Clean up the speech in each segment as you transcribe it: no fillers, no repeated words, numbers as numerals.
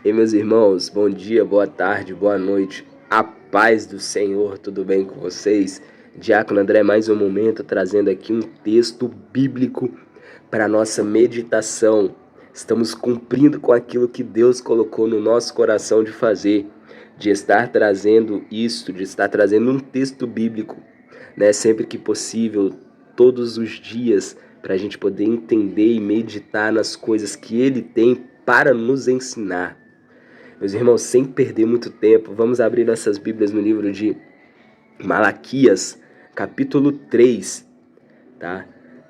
E meus irmãos, bom dia, boa tarde, boa noite, a paz do Senhor, tudo bem com vocês? Diácono André, mais um momento trazendo aqui um texto bíblico para nossa meditação. Estamos cumprindo com aquilo que Deus colocou no nosso coração de fazer, de estar trazendo isto, de estar trazendo um texto bíblico, né? Sempre que possível, todos os dias, para a gente poder entender e meditar nas coisas que Ele tem para nos ensinar. Meus irmãos, sem perder muito tempo, vamos abrir nossas Bíblias no livro de Malaquias, capítulo 3, tá?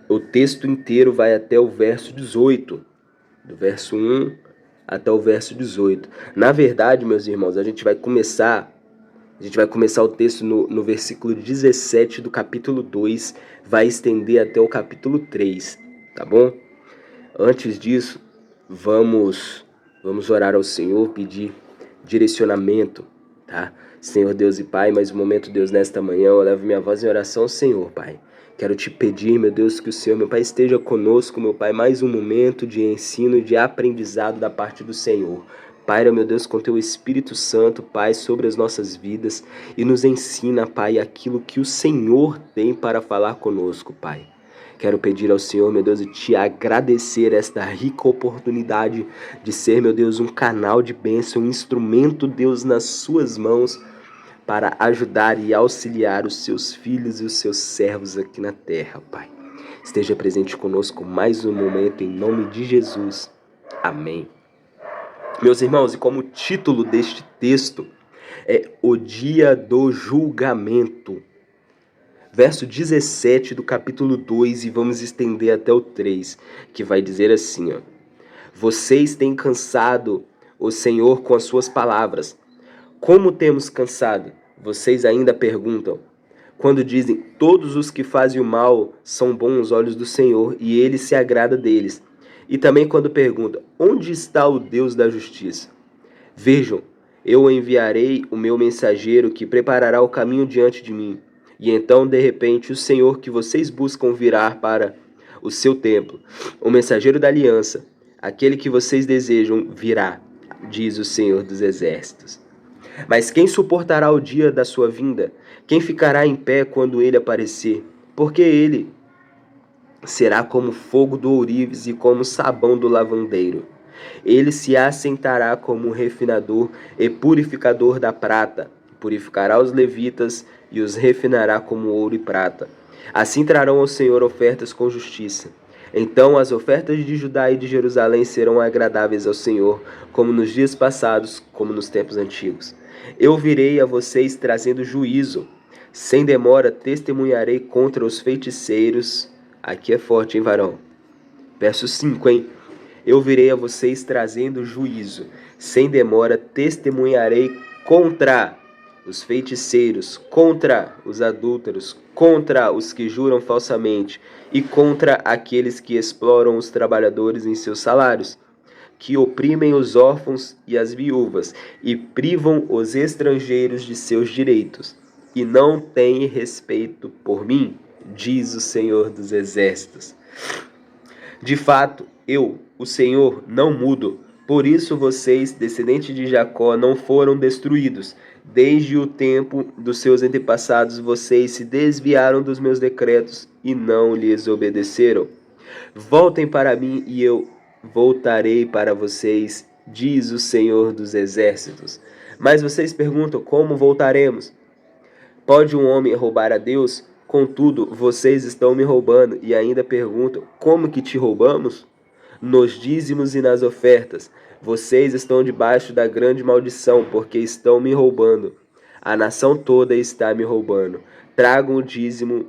O texto inteiro vai até o verso 18, do verso 1 até o verso 18. Na verdade, meus irmãos, a gente vai começar o texto no versículo 17 do capítulo 2, vai estender até o capítulo 3, tá bom? Antes disso, vamos orar ao Senhor, pedir direcionamento, tá? Senhor Deus e Pai, mais um momento, Deus, nesta manhã, eu levo minha voz em oração, Senhor, Pai. Quero te pedir, meu Deus, que o Senhor, meu Pai, esteja conosco, meu Pai, mais um momento de ensino e de aprendizado da parte do Senhor. Pai, meu Deus, com teu Espírito Santo, Pai, sobre as nossas vidas e nos ensina, Pai, aquilo que o Senhor tem para falar conosco, Pai. Quero pedir ao Senhor, meu Deus, e te agradecer esta rica oportunidade de ser, meu Deus, um canal de bênção, um instrumento, Deus, nas suas mãos para ajudar e auxiliar os seus filhos e os seus servos aqui na terra, Pai. Esteja presente conosco mais um momento, em nome de Jesus. Amém. Meus irmãos, e como título deste texto é O Dia do Julgamento. Verso 17 do capítulo 2, e vamos estender até o 3, que vai dizer assim, ó: Vocês têm cansado o Senhor com as suas palavras. Como temos cansado? Vocês ainda perguntam. Quando dizem, todos os que fazem o mal são bons aos olhos do Senhor, e Ele se agrada deles. E também quando perguntam, onde está o Deus da justiça? Vejam, eu enviarei o meu mensageiro que preparará o caminho diante de mim. E então, de repente, o Senhor que vocês buscam virá para o seu templo. O mensageiro da aliança, aquele que vocês desejam, virá, diz o Senhor dos Exércitos. Mas quem suportará o dia da sua vinda? Quem ficará em pé quando ele aparecer? Porque ele será como fogo do ourives e como sabão do lavandeiro. Ele se assentará como um refinador e purificador da prata. Purificará os levitas e os refinará como ouro e prata. Assim trarão ao Senhor ofertas com justiça. Então as ofertas de Judá e de Jerusalém serão agradáveis ao Senhor, como nos dias passados, como nos tempos antigos. Eu virei a vocês trazendo juízo. Sem demora testemunharei contra os feiticeiros. Aqui é forte, hein, varão? Verso 5, hein? Eu virei a vocês trazendo juízo. Sem demora testemunharei contra os feiticeiros, contra os adúlteros, contra os que juram falsamente e contra aqueles que exploram os trabalhadores em seus salários, que oprimem os órfãos e as viúvas e privam os estrangeiros de seus direitos, e não têm respeito por mim, diz o Senhor dos Exércitos. De fato, eu, o Senhor, não mudo. Por isso vocês, descendentes de Jacó, não foram destruídos. Desde o tempo dos seus antepassados, vocês se desviaram dos meus decretos e não lhes obedeceram. Voltem para mim e eu voltarei para vocês, diz o Senhor dos Exércitos. Mas vocês perguntam, como voltaremos? Pode um homem roubar a Deus? Contudo, vocês estão me roubando e ainda perguntam, como que te roubamos? Nos dízimos e nas ofertas. Vocês estão debaixo da grande maldição, porque estão me roubando. A nação toda está me roubando. Tragam o dízimo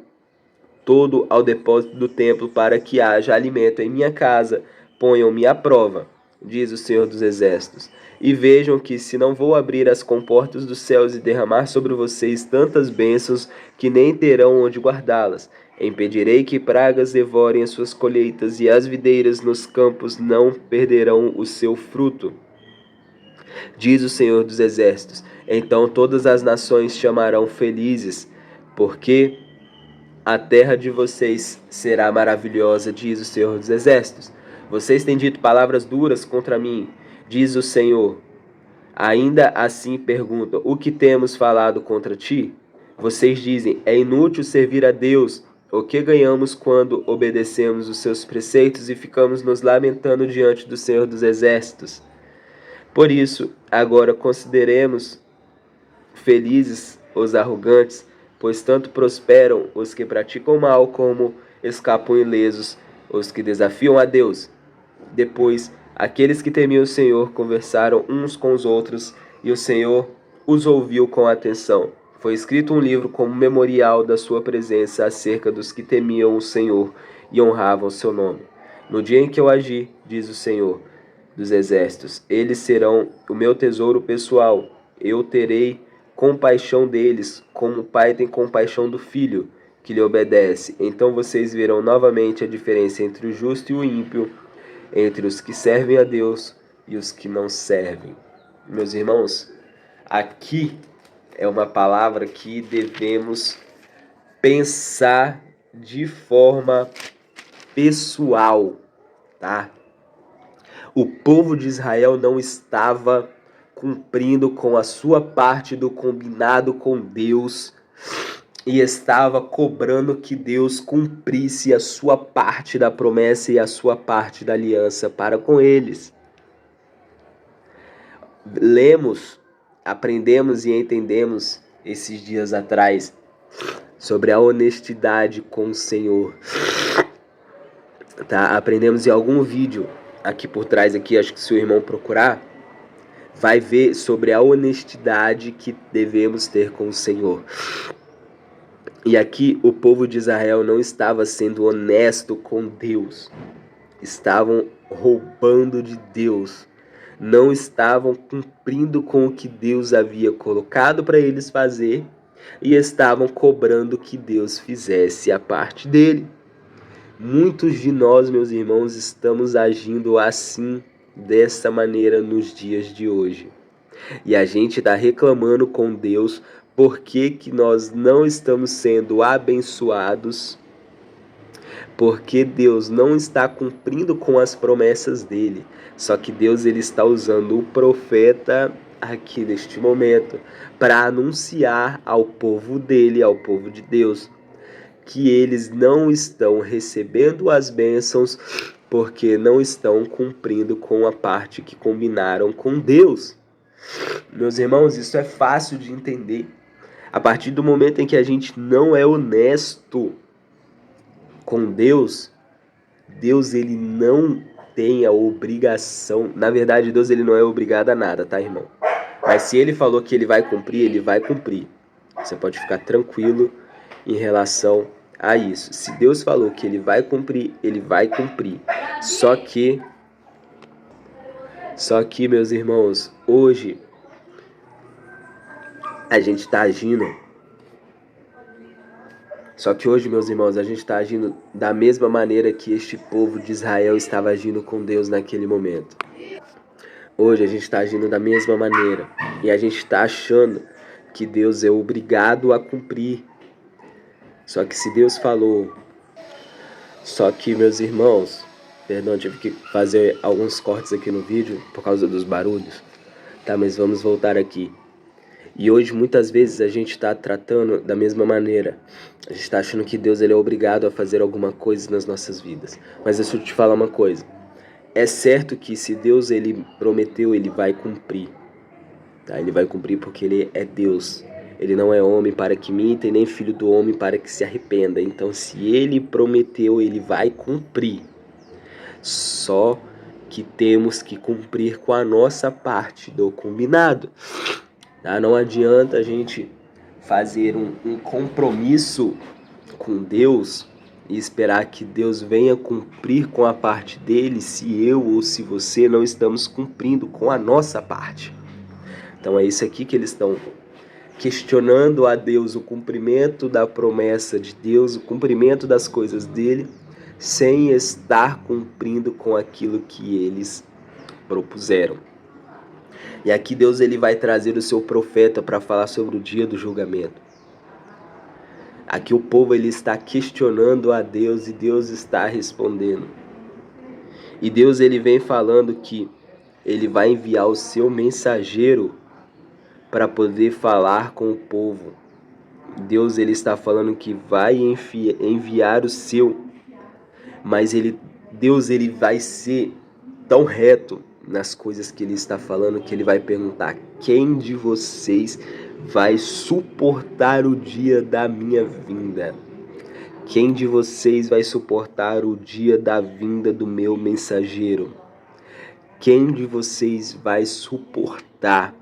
todo ao depósito do templo para que haja alimento em minha casa. Ponham-me à prova, diz o Senhor dos Exércitos. E vejam que se não vou abrir as comportas dos céus e derramar sobre vocês tantas bênçãos que nem terão onde guardá-las. Impedirei que pragas devorem as suas colheitas e as videiras nos campos não perderão o seu fruto, diz o Senhor dos Exércitos. Então todas as nações chamarão felizes, porque a terra de vocês será maravilhosa, diz o Senhor dos Exércitos. Vocês têm dito palavras duras contra mim, diz o Senhor. Ainda assim perguntam: o que temos falado contra ti? Vocês dizem: é inútil servir a Deus. O que ganhamos quando obedecemos os seus preceitos e ficamos nos lamentando diante do Senhor dos Exércitos? Por isso, agora consideremos felizes os arrogantes, pois tanto prosperam os que praticam mal, como escapam ilesos os que desafiam a Deus. Depois, aqueles que temiam o Senhor conversaram uns com os outros, e o Senhor os ouviu com atenção. Foi escrito um livro como memorial da sua presença acerca dos que temiam o Senhor e honravam o seu nome. No dia em que eu agi, diz o Senhor dos Exércitos, eles serão o meu tesouro pessoal. Eu terei compaixão deles, como o pai tem compaixão do filho que lhe obedece. Então vocês verão novamente a diferença entre o justo e o ímpio, entre os que servem a Deus e os que não servem. Meus irmãos, aqui é uma palavra que devemos pensar de forma pessoal, tá? O povo de Israel não estava cumprindo com a sua parte do combinado com Deus e estava cobrando que Deus cumprisse a sua parte da promessa e a sua parte da aliança para com eles. Lemos, aprendemos e entendemos esses dias atrás sobre a honestidade com o Senhor. Tá? Aprendemos em algum vídeo aqui por trás, aqui, acho que se o irmão procurar, vai ver sobre a honestidade que devemos ter com o Senhor. E aqui o povo de Israel não estava sendo honesto com Deus. Estavam roubando de Deus. Não estavam cumprindo com o que Deus havia colocado para eles fazer e estavam cobrando que Deus fizesse a parte dele. Muitos de nós, meus irmãos, estamos agindo assim, dessa maneira nos dias de hoje. E a gente está reclamando com Deus porque nós não estamos sendo abençoados, porque Deus não está cumprindo com as promessas dele. Só que Deus ele está usando o profeta aqui neste momento para anunciar ao povo dele, ao povo de Deus, que eles não estão recebendo as bênçãos porque não estão cumprindo com a parte que combinaram com Deus. Meus irmãos, isso é fácil de entender. A partir do momento em que a gente não é honesto com Deus, Deus ele não tem a obrigação, na verdade Deus ele não é obrigado a nada, tá, irmão? Mas se ele falou que ele vai cumprir, ele vai cumprir. Você pode ficar tranquilo em relação a isso. Se Deus falou que ele vai cumprir, ele vai cumprir. Só que, meus irmãos, hoje a gente está agindo. Só que hoje, meus irmãos, a gente está agindo da mesma maneira que este povo de Israel estava agindo com Deus naquele momento. Hoje a gente está agindo da mesma maneira. E a gente está achando que Deus é obrigado a cumprir. Só que se Deus falou... Só que, meus irmãos... Perdão, tive que fazer alguns cortes aqui no vídeo por causa dos barulhos. Tá, mas vamos voltar aqui. E hoje, muitas vezes, a gente está tratando da mesma maneira. A gente está achando que Deus ele é obrigado a fazer alguma coisa nas nossas vidas. Mas deixa eu te falar uma coisa. É certo que se Deus ele prometeu, ele vai cumprir. Tá? Ele vai cumprir porque ele é Deus. Ele não é homem para que minta e nem filho do homem para que se arrependa. Então, se ele prometeu, ele vai cumprir. Só que temos que cumprir com a nossa parte do combinado. Tá? Não adianta a gente fazer um compromisso com Deus e esperar que Deus venha cumprir com a parte dele se eu ou se você não estamos cumprindo com a nossa parte. Então é isso aqui que eles estão questionando a Deus, o cumprimento da promessa de Deus, o cumprimento das coisas dele, sem estar cumprindo com aquilo que eles propuseram. E aqui Deus ele vai trazer o seu profeta para falar sobre o dia do julgamento. Aqui o povo ele está questionando a Deus e Deus está respondendo. E Deus ele vem falando que ele vai enviar o seu mensageiro para poder falar com o povo. Deus, ele está falando que vai enviar o seu, mas Deus, ele vai ser tão reto nas coisas que ele está falando que ele vai perguntar: quem de vocês vai suportar o dia da minha vinda? Quem de vocês vai suportar o dia da vinda do meu mensageiro? Quem de vocês vai suportar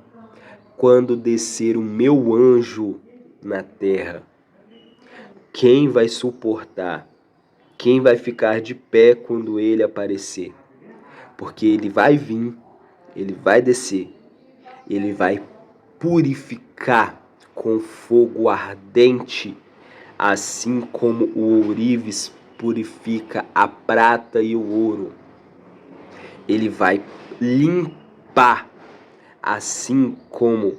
quando descer o meu anjo na terra? Quem vai suportar? Quem vai ficar de pé quando ele aparecer? Porque ele vai vir, ele vai descer, ele vai purificar com fogo ardente, assim como o ourives purifica a prata e o ouro. Ele vai limpar, assim como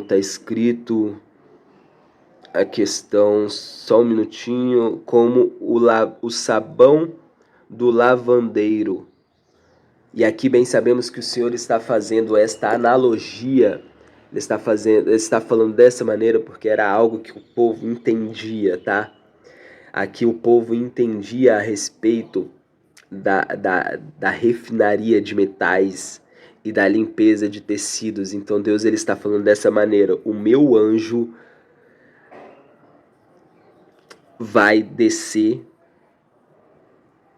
está escrito a questão, só um minutinho, como o sabão do lavandeiro. E aqui bem sabemos que o Senhor está fazendo esta analogia, ele está falando dessa maneira porque era algo que o povo entendia, tá? Aqui o povo entendia a respeito da refinaria de metais e da limpeza de tecidos. Então Deus, ele está falando dessa maneira: o meu anjo vai descer,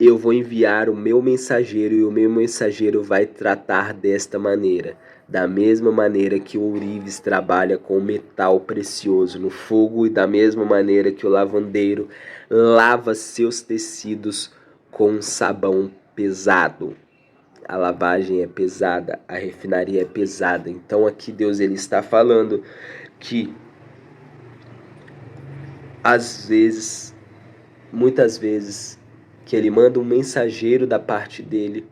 eu vou enviar o meu mensageiro e o meu mensageiro vai tratar desta maneira. Da mesma maneira que o ourives trabalha com metal precioso no fogo e da mesma maneira que o lavandeiro lava seus tecidos com sabão pesado. A lavagem é pesada, a refinaria é pesada. Então aqui Deus, ele está falando que muitas vezes, que ele manda um mensageiro da parte dele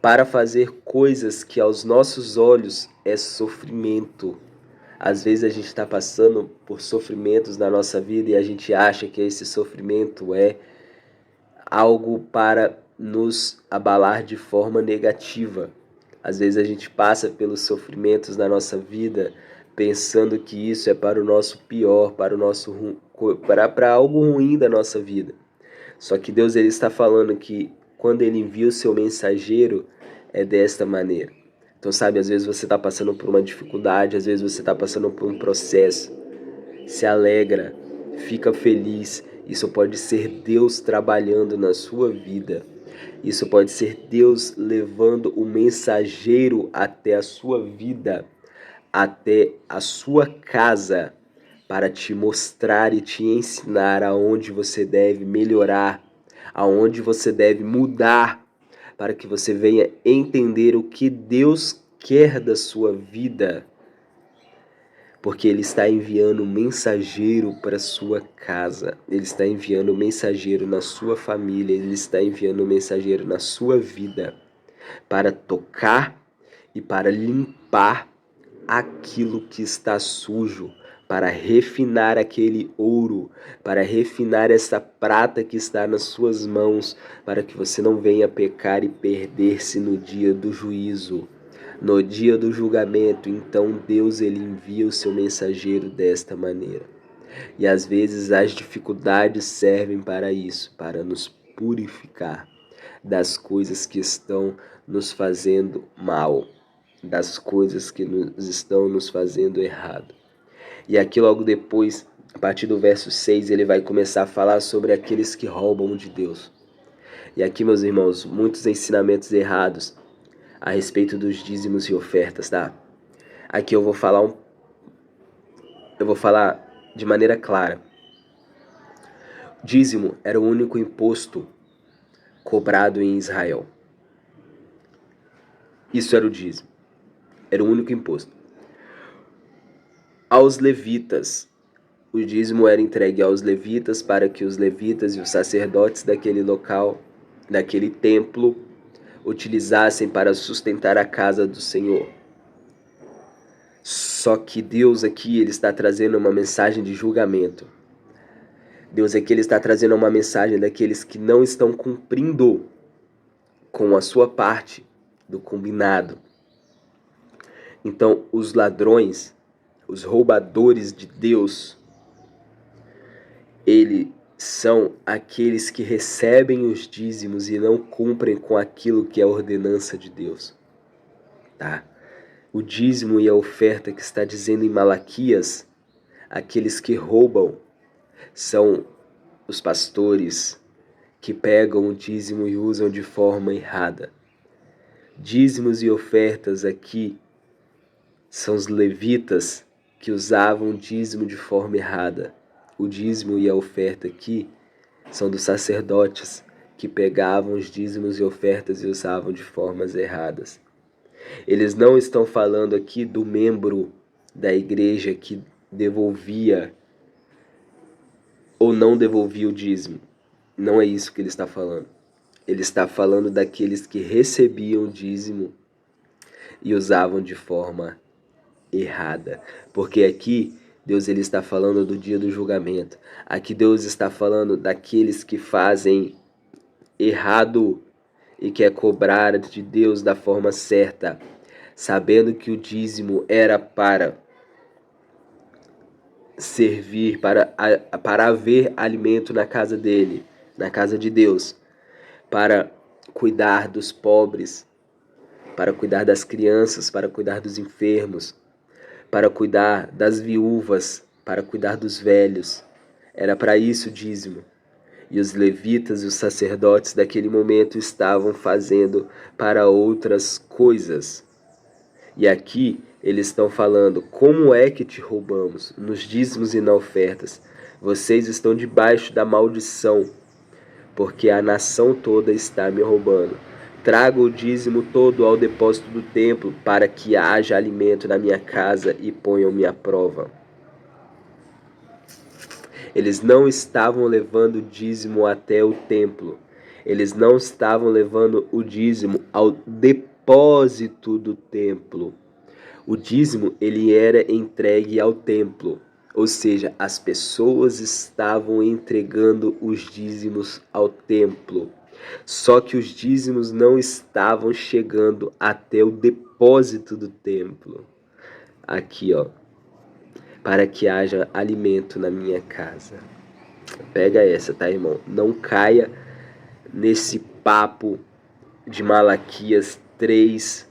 para fazer coisas que aos nossos olhos é sofrimento. Às vezes a gente está passando por sofrimentos na nossa vida e a gente acha que esse sofrimento é algo para nos abalar de forma negativa. Às vezes a gente passa pelos sofrimentos na nossa vida pensando que isso é para o nosso pior, para algo ruim da nossa vida. Só que Deus, ele está falando que quando ele envia o seu mensageiro é desta maneira. Então, sabe, às vezes você está passando por uma dificuldade, às vezes você está passando por um processo. Se alegra, fica feliz. Isso pode ser Deus trabalhando na sua vida. Isso pode ser Deus levando o mensageiro até a sua vida, até a sua casa, para te mostrar e te ensinar aonde você deve melhorar, aonde você deve mudar, para que você venha entender o que Deus quer da sua vida. Porque ele está enviando um mensageiro para a sua casa, ele está enviando um mensageiro na sua família, ele está enviando um mensageiro na sua vida, para tocar e para limpar aquilo que está sujo, para refinar aquele ouro, para refinar essa prata que está nas suas mãos, para que você não venha pecar e perder-se no dia do juízo. No dia do julgamento, então Deus, ele envia o seu mensageiro desta maneira. E às vezes as dificuldades servem para isso, para nos purificar das coisas que estão nos fazendo mal, das coisas que estão nos fazendo errado. E aqui logo depois, a partir do verso 6, ele vai começar a falar sobre aqueles que roubam de Deus. E aqui, meus irmãos, muitos ensinamentos errados a respeito dos dízimos e ofertas, tá? Aqui eu vou falar de maneira clara. Dízimo era o único imposto cobrado em Israel. Isso era o dízimo. Era o único imposto. Aos levitas, o dízimo era entregue aos levitas para que os levitas e os sacerdotes daquele local, daquele templo, utilizassem para sustentar a casa do Senhor. Só que Deus aqui, ele está trazendo uma mensagem de julgamento. Deus aqui ele está trazendo uma mensagem daqueles que não estão cumprindo com a sua parte do combinado. Então, os ladrões, os roubadores de Deus, eles são aqueles que recebem os dízimos e não cumprem com aquilo que é a ordenança de Deus. Tá? O dízimo e a oferta que está dizendo em Malaquias, aqueles que roubam são os pastores que pegam o dízimo e usam de forma errada. Dízimos e ofertas aqui são os levitas que usavam o dízimo de forma errada. O dízimo e a oferta aqui são dos sacerdotes que pegavam os dízimos e ofertas e usavam de formas erradas. Eles não estão falando aqui do membro da igreja que devolvia ou não devolvia o dízimo. Não é isso que ele está falando. Ele está falando daqueles que recebiam o dízimo e usavam de forma errada. Porque aqui Deus ele está falando do dia do julgamento. Aqui Deus está falando daqueles que fazem errado e quer cobrar de Deus da forma certa, sabendo que o dízimo era para servir, para haver alimento na casa dele, na casa de Deus, para cuidar dos pobres, para cuidar das crianças, para cuidar dos enfermos, para cuidar das viúvas, para cuidar dos velhos. Era para isso o dízimo. E os levitas e os sacerdotes daquele momento estavam fazendo para outras coisas. E aqui eles estão falando, como é que te roubamos? Nos dízimos e nas ofertas. Vocês estão debaixo da maldição, porque a nação toda está me roubando. Traga o dízimo todo ao depósito do templo, para que haja alimento na minha casa e ponham-me à prova. Eles não estavam levando o dízimo até o templo. Eles não estavam levando o dízimo ao depósito do templo. O dízimo ele era entregue ao templo. Ou seja, as pessoas estavam entregando os dízimos ao templo. Só que os dízimos não estavam chegando até o depósito do templo. Aqui, ó. Para que haja alimento na minha casa. Pega essa, tá, irmão? Não caia nesse papo de Malaquias 3,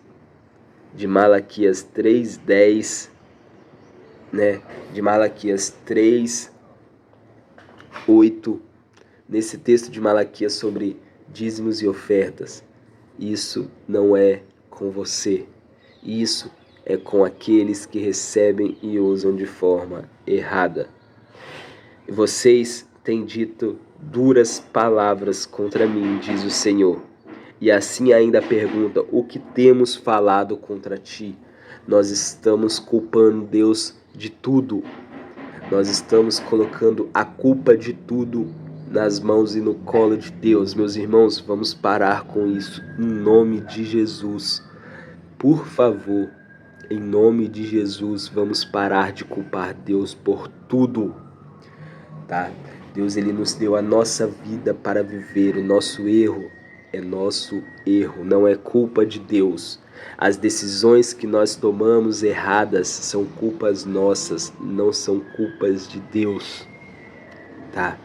de Malaquias 3:10, né? De Malaquias 3:8, nesse texto de Malaquias sobre dízimos e ofertas. Isso não é com você. Isso é com aqueles que recebem e usam de forma errada. Vocês têm dito duras palavras contra mim, diz o Senhor. E assim ainda pergunta, o que temos falado contra ti? Nós estamos culpando Deus de tudo. Nós estamos colocando a culpa de tudo nas mãos e no colo de Deus. Meus irmãos, vamos parar com isso em nome de Jesus. Por favor, em nome de Jesus, vamos parar de culpar Deus por tudo, tá? Deus ele nos deu a nossa vida para viver. O nosso erro é nosso erro, não é culpa de Deus. As decisões que nós tomamos erradas são culpas nossas, não são culpas de Deus, tá?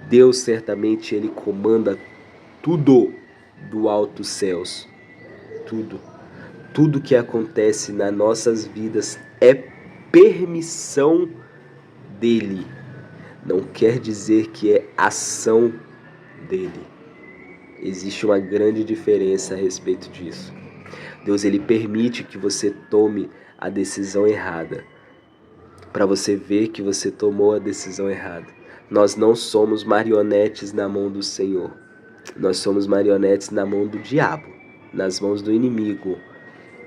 Deus certamente ele comanda tudo do alto céus, tudo. Tudo que acontece nas nossas vidas é permissão dele. Não quer dizer que é ação dele. Existe uma grande diferença a respeito disso. Deus ele permite que você tome a decisão errada, para você ver que você tomou a decisão errada. Nós não somos marionetes na mão do Senhor. Nós somos marionetes na mão do diabo, nas mãos do inimigo.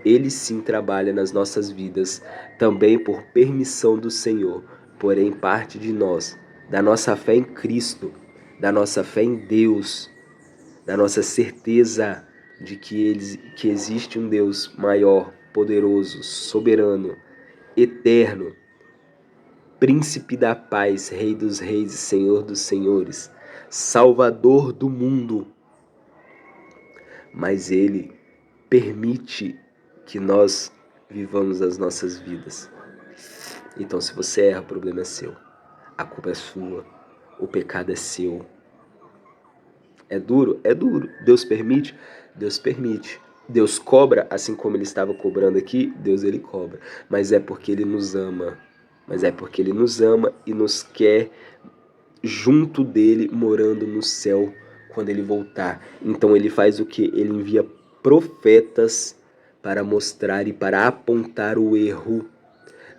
Ele sim trabalha nas nossas vidas, também por permissão do Senhor, porém parte de nós, da nossa fé em Cristo, da nossa fé em Deus, da nossa certeza de que existe um Deus maior, poderoso, soberano, eterno, Príncipe da paz, Rei dos reis e Senhor dos senhores, Salvador do mundo. Mas Ele permite que nós vivamos as nossas vidas. Então, se você erra, o problema é seu. A culpa é sua. O pecado é seu. É duro? É duro. Deus permite? Deus permite. Deus cobra, assim como Ele estava cobrando aqui, Deus Ele cobra. Mas é porque Ele nos ama. Mas é porque Ele nos ama e nos quer junto dele, morando no céu, quando Ele voltar. Então Ele faz o que? Ele envia profetas para mostrar e para apontar o erro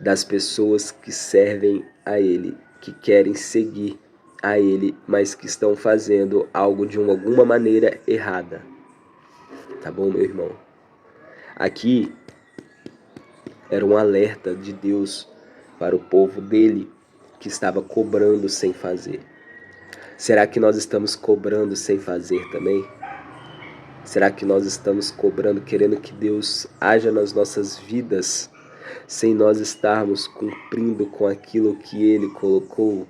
das pessoas que servem a Ele, que querem seguir a Ele, mas que estão fazendo algo de alguma maneira errada. Tá bom, meu irmão? Aqui era um alerta de Deus para o povo dele que estava cobrando sem fazer. Será que nós estamos cobrando sem fazer também? Será que nós estamos cobrando, querendo que Deus haja nas nossas vidas, sem nós estarmos cumprindo com aquilo que Ele colocou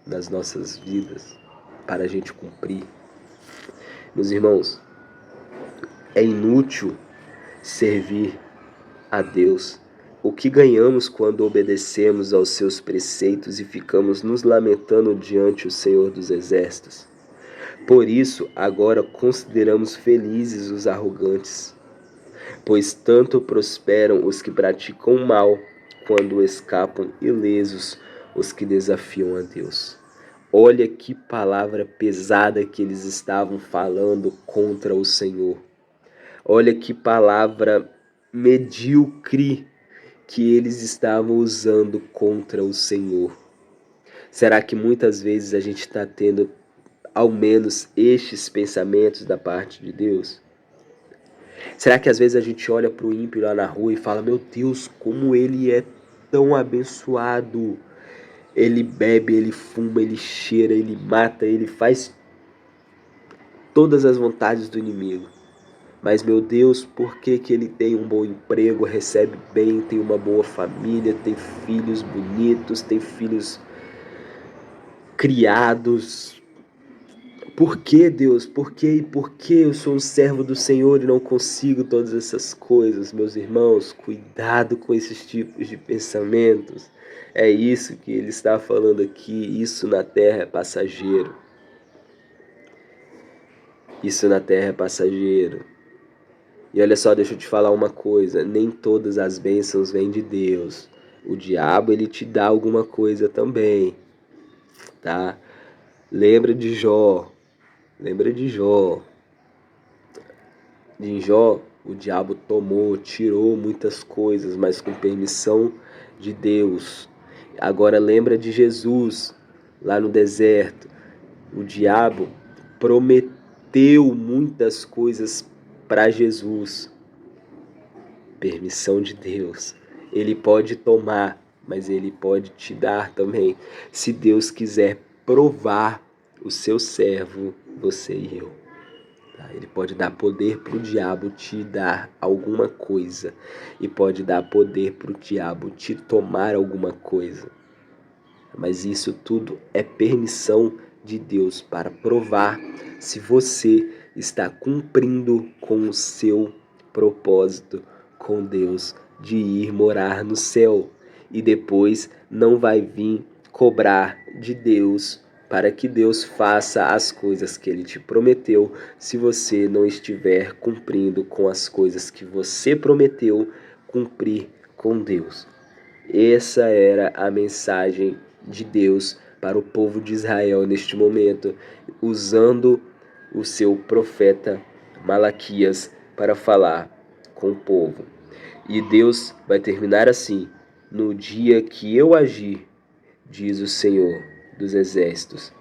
nas nossas vidas para a gente cumprir? Meus irmãos, é inútil servir a Deus. O que ganhamos quando obedecemos aos seus preceitos e ficamos nos lamentando diante do Senhor dos Exércitos? Por isso, agora consideramos felizes os arrogantes, pois tanto prosperam os que praticam o mal, quando escapam ilesos os que desafiam a Deus. Olha que palavra pesada que eles estavam falando contra o Senhor. Olha que palavra medíocre que eles estavam usando contra o Senhor. Será que muitas vezes a gente está tendo ao menos estes pensamentos da parte de Deus? Será que às vezes a gente olha para o ímpio lá na rua e fala: meu Deus, como ele é tão abençoado? Ele bebe, ele fuma, ele cheira, ele mata, ele faz todas as vontades do inimigo. Mas, meu Deus, por que que ele tem um bom emprego, recebe bem, tem uma boa família, tem filhos bonitos, tem filhos criados? Por que, Deus? Por que eu sou um servo do Senhor e não consigo todas essas coisas? Meus irmãos, cuidado com esses tipos de pensamentos. É isso que ele está falando aqui. Isso na terra é passageiro. Isso na terra é passageiro. E olha só, deixa eu te falar uma coisa. Nem todas as bênçãos vêm de Deus. O diabo, ele te dá alguma coisa também, tá? Lembra de Jó. Lembra de Jó. De Jó, o diabo tomou, tirou muitas coisas, mas com permissão de Deus. Agora lembra de Jesus, lá no deserto. O diabo prometeu muitas coisas para Jesus. Permissão de Deus. Ele pode tomar, mas ele pode te dar também, se Deus quiser provar o seu servo, você e eu. Ele pode dar poder para o diabo te dar alguma coisa, e pode dar poder para o diabo te tomar alguma coisa. Mas isso tudo é permissão de Deus para provar se você está cumprindo com o seu propósito com Deus de ir morar no céu. E depois não vai vir cobrar de Deus para que Deus faça as coisas que Ele te prometeu, se você não estiver cumprindo com as coisas que você prometeu cumprir com Deus. Essa era a mensagem de Deus para o povo de Israel neste momento, usando o seu profeta Malaquias para falar com o povo. E Deus vai terminar assim: no dia que eu agir, diz o Senhor dos Exércitos,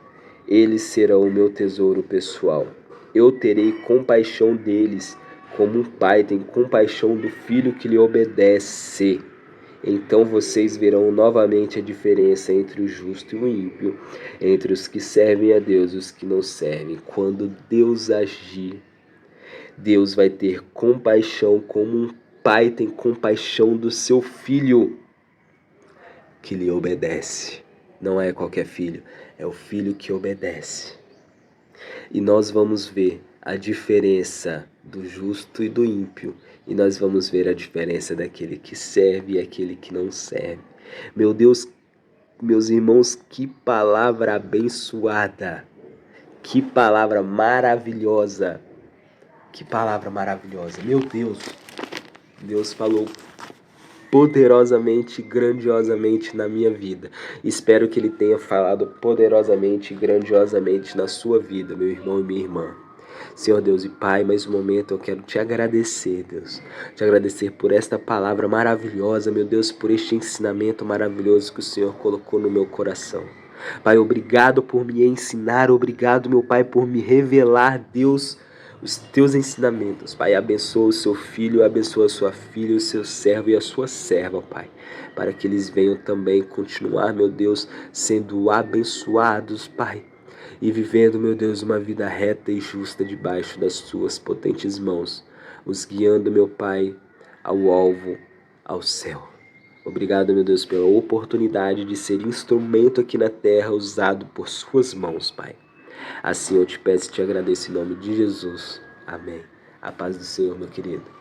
eles serão o meu tesouro pessoal. Eu terei compaixão deles, como um pai tem compaixão do filho que lhe obedece. Então vocês verão novamente a diferença entre o justo e o ímpio, entre os que servem a Deus e os que não servem. Quando Deus agir, Deus vai ter compaixão como um pai tem compaixão do seu filho. que lhe obedece. Não é qualquer filho, é o filho que obedece. E nós vamos ver a diferença do justo e do ímpio. E nós vamos ver a diferença daquele que serve e aquele que não serve. Meu Deus, meus irmãos, que palavra abençoada. Que palavra maravilhosa. Que palavra maravilhosa. Meu Deus, Deus falou poderosamente, grandiosamente na minha vida. Espero que Ele tenha falado poderosamente e grandiosamente na sua vida, meu irmão e minha irmã. Senhor Deus e Pai, mais um momento eu quero te agradecer, Deus. Te agradecer por esta palavra maravilhosa, meu Deus, por este ensinamento maravilhoso que o Senhor colocou no meu coração. Pai, obrigado por me ensinar, obrigado, meu Pai, por me revelar, Deus, os teus ensinamentos. Pai, abençoa o seu filho, abençoa a sua filha, o seu servo e a sua serva, Pai, para que eles venham também continuar, meu Deus, sendo abençoados, Pai, e vivendo, meu Deus, uma vida reta e justa debaixo das suas potentes mãos, os guiando, meu Pai, ao alvo, ao céu. Obrigado, meu Deus, pela oportunidade de ser instrumento aqui na terra usado por suas mãos, Pai. Assim eu te peço e te agradeço em nome de Jesus. Amém. A paz do Senhor, meu querido.